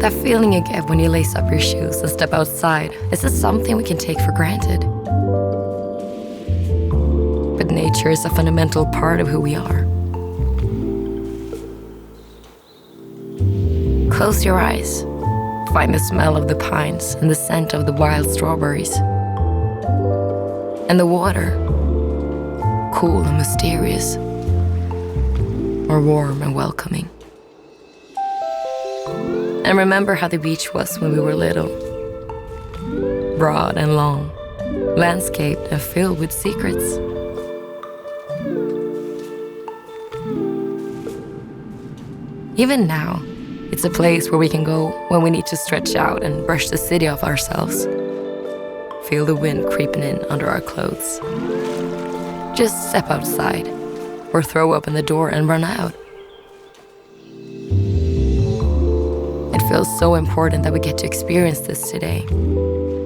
That feeling you get when you lace up your shoes and step outside, is this something we can take for granted? But nature is a fundamental part of who we are. Close your eyes. Find the smell of the pines and the scent of the wild strawberries. And the water, cool and mysterious, or warm and welcoming. And remember how the beach was when we were little. Broad and long, landscaped and filled with secrets. Even now, it's a place where we can go when we need to stretch out and brush the city off ourselves. Feel the wind creeping in under our clothes. Just step outside, or throw open the door and run out. It feels so important that we get to experience this today,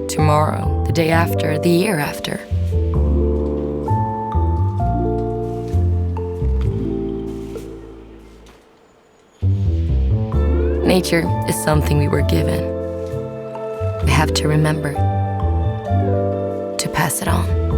tomorrow, the day after, the year after. Nature is something we were given. We have to remember to pass it on.